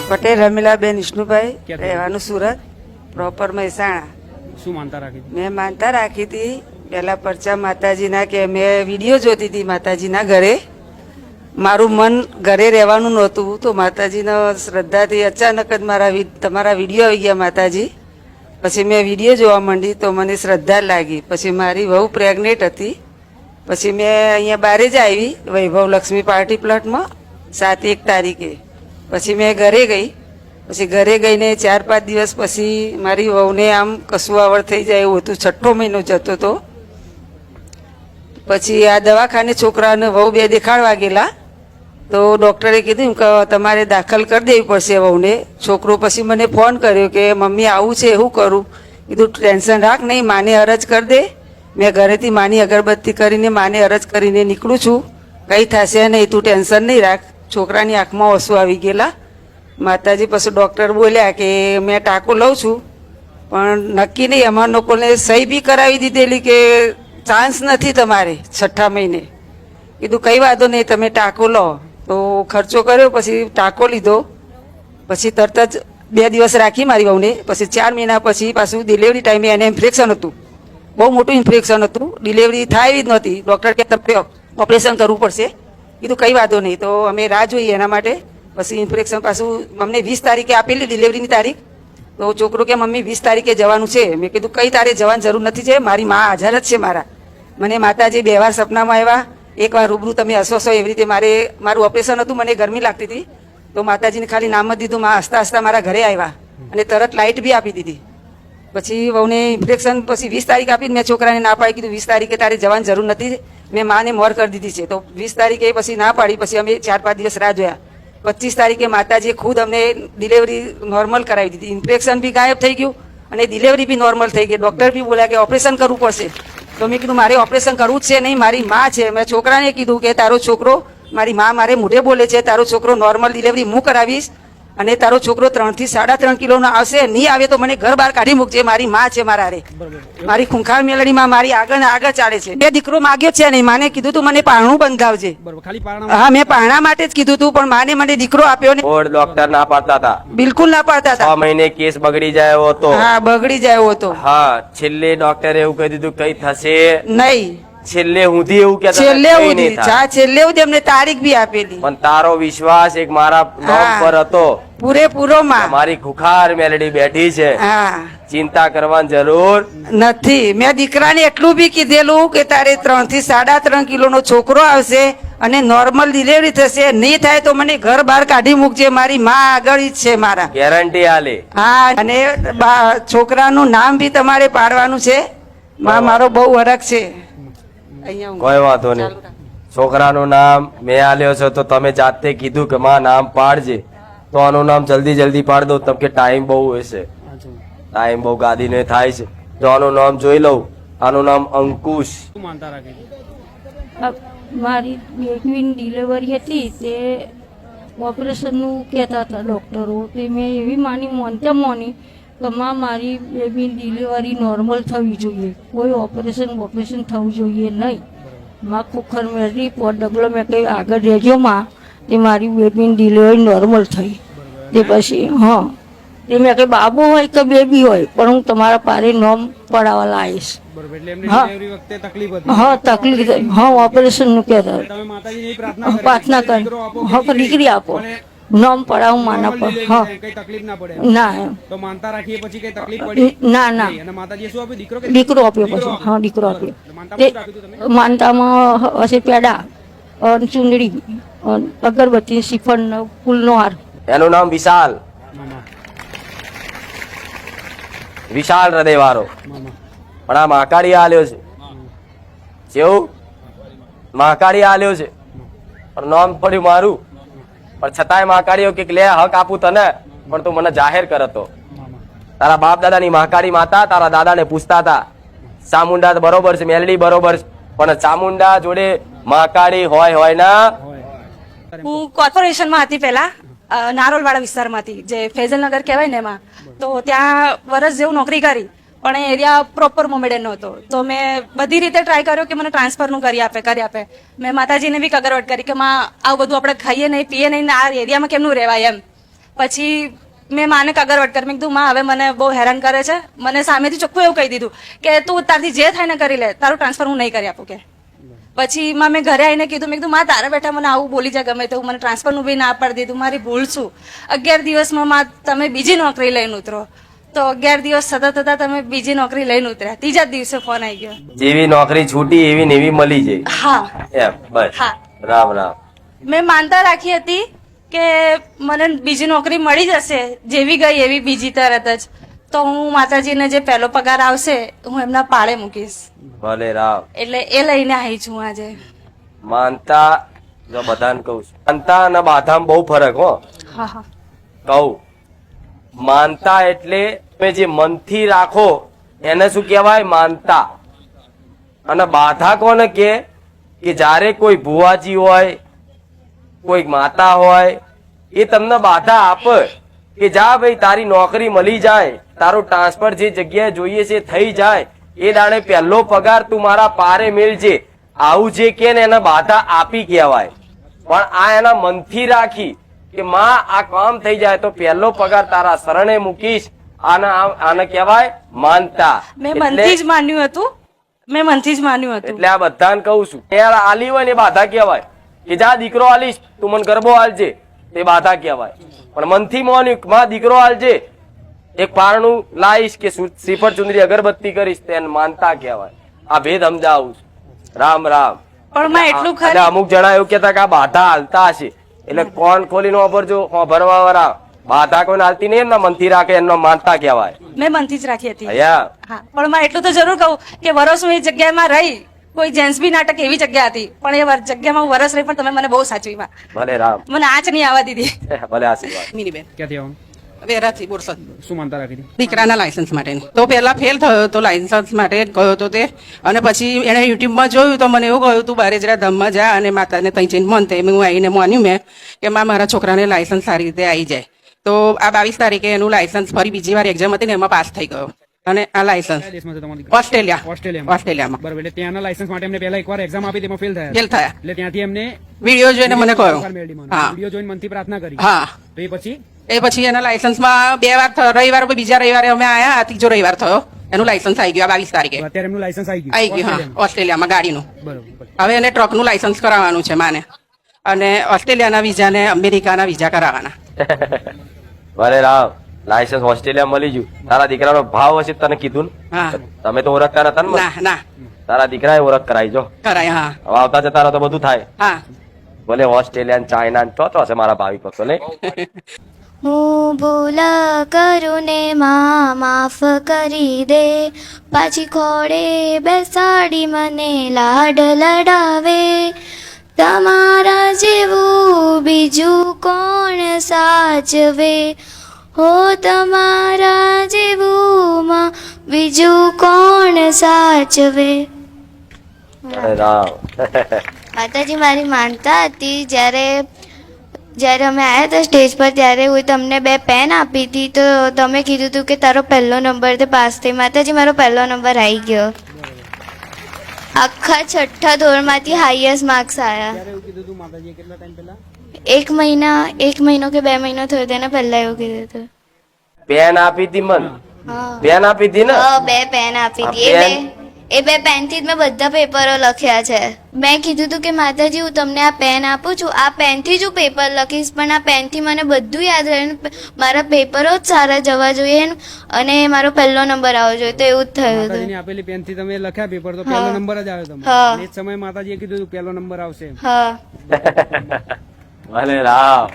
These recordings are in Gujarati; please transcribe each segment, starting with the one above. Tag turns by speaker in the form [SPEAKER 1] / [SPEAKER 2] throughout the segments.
[SPEAKER 1] પટેલ રમીલાબેન વિષ્ણુભાઈ, રહેવાનું સુરત, પ્રોપર મહેસાણા.
[SPEAKER 2] શું માનતા રાખી?
[SPEAKER 1] મેં માનતા રાખી હતી પહેલા પરચા માતાજીના, કે મેં વિડીયો જોતી હતી માતાજીના ઘરે. મારું મન ઘરે રહેવાનું નહોતું, તો માતાજીના શ્રદ્ધાથી અચાનક જ તમારા વિડીયો આવી ગયા માતાજી. પછી મેં વિડીયો જોવા માંડી તો મને શ્રદ્ધા લાગી. પછી મારી વહુ પ્રેગ્નેન્ટ હતી. પછી મેં અહીંયા બારે જ આવી વૈભવ લક્ષ્મી પાર્ટી પ્લોટમાં 7-1 તારીખે. પછી મેં ઘરે ગઈ. પછી ઘરે ગઈને 4-5 દિવસ પછી મારી વહુને આમ કશું આવડ થઈ જાય એવું હતું. 6ઠ્ઠો મહિનો જતો હતો. પછી આ દવાખાને છોકરાને વહુ 2 દેખાડવા ગયેલા, તો ડૉક્ટરે કીધું કે તમારે દાખલ કરી દેવી પડશે વહુને. છોકરો પછી મને ફોન કર્યો કે મમ્મી આવું છે, શું કરું? કીધું ટેન્શન રાખ નહીં, માને અરજ કરી દે. મેં ઘરેથી માની અગરબત્તી કરીને માને અરજ કરીને નીકળું છું, કંઈ થશે નહીં, તું ટેન્શન નહીં રાખ. છોકરાની આંખમાં ઓસુ આવી ગયેલા. માતાજી પછી ડૉક્ટર બોલ્યા કે મેં ટાંકો લઉં છું, પણ નક્કી નહીં. અમારા લોકોને સહી બી કરાવી દીધેલી કે ચાન્સ નથી તમારે 6ઠ્ઠા મહિને. કીધું કંઈ વાંધો નહીં, તમે ટાંકો લો. તો ખર્ચો કર્યો, પછી ટાંકો લીધો. પછી તરત જ 2 દિવસ રાખી મારી વહુને. પછી 4 મહિના પછી પાછું ડિલિવરી ટાઈમે એને ઇન્ફેક્શન હતું, બહુ મોટું ઇન્ફેક્શન હતું. ડિલિવરી થાય એવી જ નહોતી. ડૉક્ટર કે તમે ઓપરેશન કરવું પડશે. કીધું કંઈ વાંધો નહીં, તો અમે રાહ જોઈએ એના માટે. પછી ઇન્ફેક્શન પાછું અમને 20 તારીખે આપેલી ડિલિવરીની તારીખ. તો છોકરો કે મમ્મી 20 તારીખે જવાનું છે. મેં કીધું કંઈ તારે જવાની જરૂર નથી, છે મારી મા હાજર જ છે મારા. મને માતાજી 2 વાર સપનામાં આવ્યા, 1 વાર રૂબરૂ તમે હસો છો. એવી રીતે મારું ઓપરેશન હતું, મને ગરમી લાગતી હતી, તો માતાજીને ખાલી નામ જ દીધું. માં હસતા હસતા મારા ઘરે આવ્યા અને તરત લાઇટ બી આપી દીધી. પછી વહુને ઇન્ફેક્શન પછી 20 તારીખ આપી. મેં છોકરાને ના પાડી, કીધું 20 તારીખે તારે જવાની જરૂર નથી, મેં માને મોર કરી દીધી છે. તો 20 તારીખે પછી ના પાડી. પછી અમે 4-5 દિવસ રાહ જોયા. 25 તારીખે માતાજીએ ખુદ અમને ડિલિવરી નોર્મલ કરાવી દીધી. ઇન્ફેક્શન બી ગાયબ થઈ ગયું અને ડિલિવરી બી નોર્મલ થઈ ગઈ. ડૉક્ટર બી બોલ્યા કે ઓપરેશન કરવું પડશે. તો મેં કીધું મારે ઓપરેશન કરવું જ છે નહીં, મારી મા છે. મેં છોકરાને કીધું કે તારો છોકરો, મારી મા મારે મોઢે બોલે છે, તારો છોકરો નોર્મલ ડિલિવરી હું કરાવીશ અને તારો છોકરો 3 થી 3.5 કિલોનો આવશે. નહીં આવે તો મને ઘર બહાર કાઢી મૂકજે. મારી મા છે મારા રે, મારી ખૂંખાર મેલડીમાં મારી આગળ ચાલે છે. 2 દીકરો માગ્યો છે નહીં. માને કીધું તું મને પારણું બંધાવજે. હા, મેં પારણા માટે જ કીધું તું, પણ માને મને દીકરો આપ્યો ને.
[SPEAKER 3] ડોક્ટર ના પાડતા હતા,
[SPEAKER 1] બિલકુલ ના પાડતા હતા.
[SPEAKER 3] 6 મહિને કેસ બગડી જાય એવો હતો.
[SPEAKER 1] હા, બગડી જાય એવો હતો.
[SPEAKER 3] હા, છેલ્લે ડોક્ટરે એવું કહી દીધું કઈ થશે
[SPEAKER 1] નહીં.
[SPEAKER 3] છેલ્લે સુધી એવું કે
[SPEAKER 1] છેલ્લે સુધી એમને તારીખ બી આપેલી.
[SPEAKER 3] પણ તારો વિશ્વાસ એક મારા નામ પર હતો
[SPEAKER 1] પૂરેપૂરો. માં
[SPEAKER 3] મારી ખુખાર મેલડી બેઠી છે, ચિંતા કરવાની જરૂર
[SPEAKER 1] નથી. મેં દીકરાને એટલું બી કીધેલું કે તારે 3 થી 3.5 કિલોનો છોકરો આવશે અને નોર્મલ ડિલિવરી થશે. નહીં થાય તો મને ઘર બહાર કાઢી મૂકજે. મારી માં આગળ જ છે મારા,
[SPEAKER 3] ગેરંટી આલે.
[SPEAKER 1] હા, અને છોકરાનું નામ બી તમારે પાડવાનું છે. માં મારો બહુ હરખ છે.
[SPEAKER 3] કોઈ વાંધો નહીં. છોકરાનું નામ મેં આલ્યો છે, તો તમે જાતે કીધું કે માં નામ પાડજે, તો આનું નામ જલ્દી પાડ દો. તમ કે ટાઈમ બહુ હશે, ટાઈમ બહુ ગાદી ને થાય છે. જો આનું નામ જોઈ લઉં, આનું નામ અંકુશ.
[SPEAKER 4] મારી બેબીની ડિલિવરી હતી, તે ઓપરેશનનું કહેતા હતા ડૉક્ટરો. તે મેં એવી માની કે મારી બેબીની ડિલિવરી નોર્મલ થવી જોઈએ, કોઈ ઓપરેશન થવું જોઈએ નહીં. માં ખુખર મેળવી ડગલો મેં કંઈ આગળ રહેજો માં, તે મારી બેબીની ડિલિવરી નોર્મલ થઈ. તે પછી તે મેં કંઈ બાબુ હોય કે બેબી હોય, પણ હું તમારા પારે નોમ પડાવવા લાવીશ. તકલીફ થઈ. ઓપરેશનનું કહેતા પ્રાર્થના કરી. દીકરી આપો, નોમ પડાવું માના પર. ના દીકરો આપ્યો પછી. દીકરો આપ્યો. માનતામાં હશે પેડા, ચૂંદડી, અગરબત્તી, શ્રીફળ, ફૂલનો હાર.
[SPEAKER 3] એનું નામ વિશાલ હૃદય વાળો. પણ આ મહાકાળી આલ્યો છે. કેવું મહાકાળી આલ્યો છે, પણ નામ પડ્યું મારું. પણ છતાંય મહાકાળીઓ કે લે હક આપું તને, પણ તું મને જાહેર કરતો. તારા બાપ દાદાની મહાકાળી માતા તારા દાદાને પૂછતા હતા, ચામુંડા બરોબર છે, મેલડી બરોબર છે, પણ ચામુંડા જોડે મહાકાળી હોય ના.
[SPEAKER 5] હું કોર્પોરેશનમાં હતી પહેલા, નારોલવાડા વિસ્તારમાંથી, જે ફેઝલનગર કહેવાય ને એમાં. તો ત્યાં વર્ષ જેવું નોકરી કરી, પણ એ એરિયા પ્રોપર મોમેડનનો હતો. તો મેં બધી રીતે ટ્રાય કર્યો કે મને ટ્રાન્સફરનું કરી આપે. મેં માતાજીને બી કગરવટ કરી કે માં આવું બધું આપણે ખાઈએ નહીં, પીએ નહીં, આ એરિયામાં કેમનું રહેવાય એમ. પછી મેં માને કાગરવટ કરી. મેં કીધું માં હવે મને બહુ હેરાન કરે છે. મને સામેથી ચોખ્ખું એવું કહી દીધું કે તું તારથી જે થાય ને કરી લે, તારું ટ્રાન્સફર હું નહીં કરી આપું કે. પછી માં મેં ઘરે આવીને કીધું, મેં કીધું માં તારે બેઠા મને આવું બોલી જાય ગમે તેવું, મને ટ્રાન્સફરનું બી ના પાડી દીધું, મારી ભૂલ શું. 11 દિવસમાં માં તમે બીજી નોકરી લઈને ઉતરો. તો 11 દિવસ થતા થતા તમે બીજી નોકરી લઈને ઉતર્યા. ત્રીજા જ દિવસે ફોન આવી ગયો.
[SPEAKER 3] જેવી નોકરી છૂટી એવી ને એવી મળી જાય.
[SPEAKER 5] હા
[SPEAKER 3] એમ બસ.
[SPEAKER 5] હા.
[SPEAKER 3] રામ રામ.
[SPEAKER 5] મેં માનતા રાખી હતી કે મને બીજી નોકરી મળી જશે, જેવી ગઈ એવી બીજી તરત જ. તો હું માતાજીને જે પહેલો પગાર આવશે હું એમના પાળે મૂકીશ.
[SPEAKER 3] ભલે રામ.
[SPEAKER 5] એટલે એ લઈને આવી છું આજે.
[SPEAKER 3] માનતા જો બધાને કહું છું, માનતા અને બાધામાં બહુ ફરક હો.
[SPEAKER 5] હા હા
[SPEAKER 3] કહું, માનતા એટલે તમે જે મનથી રાખો એને શું કહેવાય? માનતા. અને બાધા કોને કે જ્યારે કોઈ ભુવાજી હોય, કોઈ માતા હોય, એ તમને બાધા આપે કે જા ભાઈ તારી નોકરી મળી જાય, તારું ટ્રાન્સફર જે જગ્યાએ જોઈએ છે થઈ જાય, એ દાડે પહેલો પગાર તું મારા પારે મેળજે, આવું જે કે ને એને બાધા આપી કહેવાય. પણ આ એના મનથી રાખી કે માં આ કામ થઈ જાય તો પહેલો પગાર તારા શરણે મૂકીશ, આને કહેવાય માનતા.
[SPEAKER 5] મેં મનથી જ માન્યું હતું. મેં મનથી જ માન્યું હતું.
[SPEAKER 3] એટલે આ બધાને કહું છું, યાર આલી હોય ને એ બાધા કહેવાય કે જા દીકરો આલીશ તું મને ગરબો આલજે, તે બાધા કહેવાય. પણ મનથી માન્યું માં દીકરો આલજે, એક પારણું લાવીશ કે શ્રીફળ ચુંદરી અગરબત્તી કરીશ, તેને માનતા કહેવાય. આ ભેદ સમજાવું છું. રામ રામ.
[SPEAKER 5] પણ માં એટલું
[SPEAKER 3] એટલે
[SPEAKER 5] ખરું,
[SPEAKER 3] અમુક જણા એવું કહેતા કે આ બાધા હાલતા હશે, એટલે કોણ ખોલીને વાપરજો, ભરવા વાળા બાધા કોઈને હાલતી નહીં, એમના મનથી રાખે એમનો માનતા કહેવાય.
[SPEAKER 5] મેં મનથી જ રાખી હતી.
[SPEAKER 3] અહીંયા
[SPEAKER 5] હા, પણ માં એટલું તો જરૂર કહું કે વરસ હું એ જગ્યામાં રહી. કોઈ જેન્ટ્સ બી નાટક એવી જગ્યા હતી, પણ એ જગ્યામાં હું વરસ રહી, પણ તમે મને બહુ સાચવી માં.
[SPEAKER 3] ભલે રામ.
[SPEAKER 5] મને આંચ નહીં આવવા દીધી.
[SPEAKER 3] ભલે આશીર્વાદ.
[SPEAKER 2] મિનીબેન
[SPEAKER 6] ક્યાંથી આવવાનું?
[SPEAKER 2] વેરાથી બોરસદ
[SPEAKER 6] શું માનતા રાખી હતી?
[SPEAKER 2] દીકરાના લાયસન્સ માટેની. તો પહેલા ફેલ થયો તો લાયસન્સ માટે ગયો હતો તે, અને પછી એણે યુટ્યુબમાં જોયું તો મને એવું કહ્યું તું બારેજરા ધામમાં જા અને માતાને ત્યાં જઈને મન તે હું આવીને માન્યું મેં કે મારા છોકરાને લાયસન્સ સારી રીતે આવી જાય. તો આ 22 તારીખે એનું લાયસન્સ ફરી બીજી વાર એક્ઝામ હતી ને એમાં પાસ થઈ ગયો. અને આ લાયસન્સ
[SPEAKER 6] કયા દેશમાં છે તમારો દીકરો?
[SPEAKER 2] ઓસ્ટ્રેલિયામાં.
[SPEAKER 6] બરાબર. એટલે ત્યાંના લાયસન્સ માટે એમને પહેલા એકવાર એક્ઝામ આપી તેમાં ફેલ થયા.
[SPEAKER 2] ફેલ થયા.
[SPEAKER 6] એટલે ત્યાંથી એમને
[SPEAKER 2] વિડીયો જોઈને મને કહ્યું. હા
[SPEAKER 6] વિડીયો જોઈને મનથી પ્રાર્થના કરી.
[SPEAKER 2] હા.
[SPEAKER 6] તો એ પછી
[SPEAKER 2] પછી એના લાયસન્સમાં 2 વાર રવિવાર બીજા રવિવારે અમે આયા, ત્રીજો રવિવાર થયો એનું લાયસન્સ આવી ગયું આ 22 તારીખે.
[SPEAKER 6] અત્યારે એમનું લાયસન્સ આવી
[SPEAKER 2] આવી ગયું. હા, ઓસ્ટ્રેલિયામાં ગાડીનું.
[SPEAKER 6] બરોબર.
[SPEAKER 2] હવે એને ટ્રકનું લાયસન્સ કરાવવાનું છે માને, અને ઓસ્ટ્રેલિયાના વિઝા ને અમેરિકાના વિઝા કરાવવાના.
[SPEAKER 3] ભલે રામ. લાયસન્સ ઓસ્ટ્રેલિયા મળી ગયું. તારા દીકરાનો ભાવ હશે તને કીધું ને?
[SPEAKER 2] હા.
[SPEAKER 3] તમે તો ઓળખતા નતા ને?
[SPEAKER 2] ના ના
[SPEAKER 3] તારા દીકરાએ ઓળખ કરાવી જો.
[SPEAKER 2] કરાય. હા
[SPEAKER 3] હવે આવતા જતા તો બધું થાય.
[SPEAKER 2] હા.
[SPEAKER 3] ભલે ઓસ્ટ્રેલિયા ચાઇના તો હશે મારા ભાવિ ભક્તો ને.
[SPEAKER 7] હું ભૂલ કરું ને માં માફ કરી દે, પાછી ખોડે બેસાડી મને લાડ લડાવે, તમારા જેવું બીજું કોણ સાચવે, હો તમારા જેવું માં બીજું કોણ સાચવે.
[SPEAKER 3] ભલે રામ.
[SPEAKER 7] માતાજી મારી માનતા હતી, જ્યારે અમે આવ્યા હતા સ્ટેજ પર ત્યારે હું તમને 2 પેન આપી હતી, તો તમે કીધું હતું કે તારો પહેલો નંબર તે પાસ થઈ. માતાજી મારો પહેલો નંબર આવી ગયો. આખા 6ઠ્ઠા ધોરણમાંથી હાઈએસ્ટ માર્ક્સ આવ્યા.
[SPEAKER 6] ત્યારે એવું કીધું તું માતાજીએ કેટલા ટાઈમ પહેલા?
[SPEAKER 7] 1 મહિનો કે 2 મહિનો થયો તેને પહેલા એવું કીધું હતું.
[SPEAKER 3] પેન આપી હતી મન.
[SPEAKER 7] હા
[SPEAKER 3] પેન આપી હતી ને?
[SPEAKER 7] 2 પેન આપી હતી.
[SPEAKER 3] આ પેન?
[SPEAKER 7] એ 2 પેનથી જ મેં બધા પેપરો લખ્યા છે. મેં કીધું હતું કે માતાજી હું તમને આ પેન આપું છું, આ પેનથી જ હું પેપર લખીશ, પણ આ પેનથી મને બધું યાદ રહે, મારા પેપરો જ સારા જવા જોઈએ અને મારો પહેલો નંબર આવવો જોઈએ. તો એવું જ થયું હતું.
[SPEAKER 6] માતાજીની આપેલી પેનથી તમે લખ્યા પેપર તો પહેલો નંબર જ આવ્યો તમારો.
[SPEAKER 7] હા.
[SPEAKER 6] અને એ જ સમયે માતાજીએ કીધું હતું પહેલો નંબર આવશે.
[SPEAKER 7] હા.
[SPEAKER 3] ભલે રામ.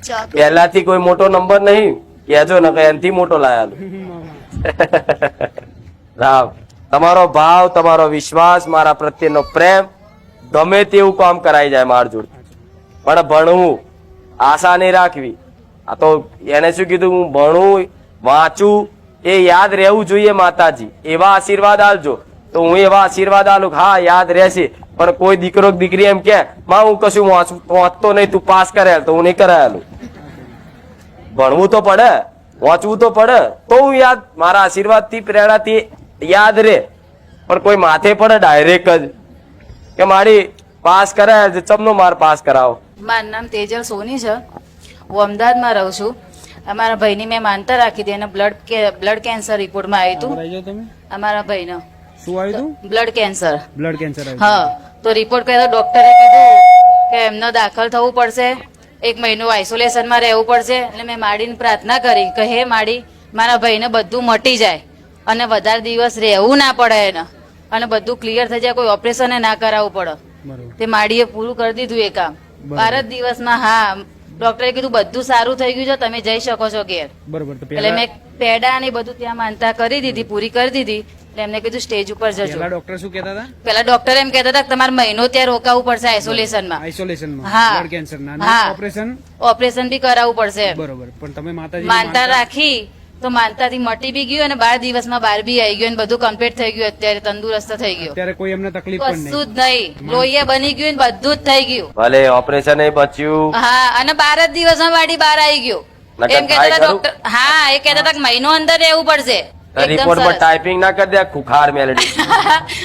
[SPEAKER 7] ચોક.
[SPEAKER 3] પહેલાથી કોઈ મોટો નંબર નહીં કેજો ને એનથી મોટો લાયાલો. રામ. તમારો ભાવ, તમારો વિશ્વાસ, મારા પ્રત્યેનો પ્રેમ ગમે તેવું કામ કરાઈ જાય માર જોડે. પણ ભણવું, આશા નહીં રાખવી. આ તો એને શું કીધું, હું ભણું વાંચું એ યાદ રહેવું જોઈએ. માતાજી એવા આશીર્વાદ આલજો તો હું એવા આશીર્વાદ આલું. હા યાદ રહેશે. પણ કોઈ દીકરો દીકરી એમ કે માં હું કશું વાંચતો નહીં, તું પાસ કરાયેલ તો હું નહીં કરાયેલું. ભણવું તો પડે, વાંચવું તો પડે તો હું યાદ, મારા આશીર્વાદ થી પ્રેરણાથી યાદ રે. પણ કોઈ માથે પડે ડાયરેક્ટ જ કે મારી પાસ કરાય ચમનો માર પાસ કરાવો.
[SPEAKER 8] મારું નામ તેજલ સોની છે. હું અમદાવાદમાં રહું છું. અમારા ભાઈની મેં માનતા રાખી હતી અને બ્લડ કેન્સર રિપોર્ટમાં આવ્યું હતું.
[SPEAKER 6] આવી જાઓ તમે.
[SPEAKER 8] અમારા ભાઈનો
[SPEAKER 6] શું આવ્યું હતું?
[SPEAKER 8] Blood cancer.
[SPEAKER 6] બ્લડ કેન્સર આવ્યું.
[SPEAKER 8] હા, તો રિપોર્ટ કર્યો, ડોક્ટરે કીધું કે એમને દાખલ થવું પડશે, 1 મહિનો આઇસોલેશનમાં રહેવું પડશે. એટલે મેં માડીને પ્રાર્થના કરી કે હે માડી, મારા ભાઈને બધું મટી જાય અને વધારે દિવસ રહેવું ના પડે એને, અને બધું ક્લિયર થઈ જાય, કોઈ ઓપરેશન ના કરાવવું પડે.
[SPEAKER 6] બરોબર.
[SPEAKER 8] તે માડીએ પૂરું કરી દીધું એ કામ.
[SPEAKER 6] બરાબર.
[SPEAKER 8] 12 જ દિવસમાં. હા, ડોક્ટરે કીધું બધું સારું થઈ ગયું છે, તમે જઈ શકો છો ઘેર.
[SPEAKER 6] બરોબર. તો
[SPEAKER 8] એટલે મેં પેડા ને બધું ત્યાં માનતા કરી દીધી, પૂરી કરી દીધી. એટલે એમને કીધું સ્ટેજ ઉપર જજો.
[SPEAKER 6] પેલા ડોક્ટર શું કહેતા હતા?
[SPEAKER 8] પેલા ડોક્ટર એમ કહેતા હતા કે તમારે મહિનો ત્યાં રોકાવું પડશે આઇસોલેશનમાં.
[SPEAKER 6] આઇસોલેશનમાં.
[SPEAKER 8] હા.
[SPEAKER 6] બ્લડ કેન્સર ના
[SPEAKER 8] હા.
[SPEAKER 6] ઓપરેશન.
[SPEAKER 8] ઓપરેશન બી કરાવવું પડશે એમ.
[SPEAKER 6] બરોબર. પણ તમે માતાજી
[SPEAKER 8] માનતા રાખી તો માનતાથી મટી બી ગયું અને 12 દિવસમાં બહાર બી આવી ગયું અને બધું કમ્પ્લીટ થઈ ગયું. અત્યારે તંદુરસ્ત થઈ ગયો,
[SPEAKER 6] અત્યારે કોઈ એમને તકલીફ પણ નહીં.
[SPEAKER 8] કશું જ નહીં, લોહીએ બની ગયું ને બધું જ થઈ ગયું.
[SPEAKER 3] ભલે ઓપરેશન એ બચ્યું.
[SPEAKER 8] હા, અને 12 જ દિવસમાં વાડી બહાર આવી ગયો.
[SPEAKER 3] નકર
[SPEAKER 8] એમ કહેતા
[SPEAKER 3] થાય
[SPEAKER 8] હતા
[SPEAKER 3] ખરું?
[SPEAKER 8] ડોક્ટર. હા, એ કહેતા હતા કે મહિનો અંદર રહેવું પડશે. એકદમ
[SPEAKER 3] રિપોર્ટ પર
[SPEAKER 8] સરસ.
[SPEAKER 3] ટાઈપિંગ ના કરી દે ખુખાર મેલડી.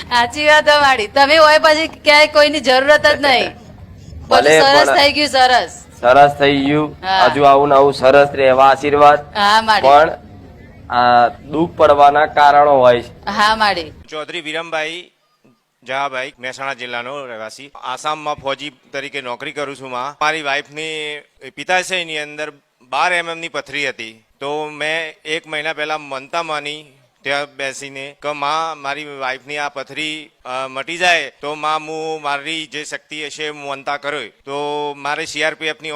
[SPEAKER 8] સાચી વાત તમારી. તમે હોય પછી ક્યાંય કોઈની જરૂરત જ નહીં.
[SPEAKER 3] ભલે,
[SPEAKER 8] બધું સરસ
[SPEAKER 3] પણ-
[SPEAKER 8] થઈ ગયું, સરસ.
[SPEAKER 3] સરસ થઈ ગયું.
[SPEAKER 8] હા.
[SPEAKER 3] હજુ આવું ને આવું સરસ રહેવા આશીર્વાદ.
[SPEAKER 8] હા માડી.
[SPEAKER 3] પણ આ દુઃખ પડવાના કારણો હોય છે.
[SPEAKER 8] હા માડી.
[SPEAKER 9] ચૌધરી વિરમભાઈ જહાભાઈ, મહેસાણા જિલ્લાનો રહેવાસી. આસામમાં ફોજી તરીકે નોકરી કરું છું. મારી વાઈફની પિત્તાશયની અંદર 12 mm ની પથરી હતી. તો મેં 1 મહિના પહેલા મનતા માની ત્યાં બેસીને કે માં, મારી વાઈફની આ પથરી મટી જાય તો માં, હું મારી જે શક્તિ હશે હું મનતા કર્યો. તો મારે CRPF ની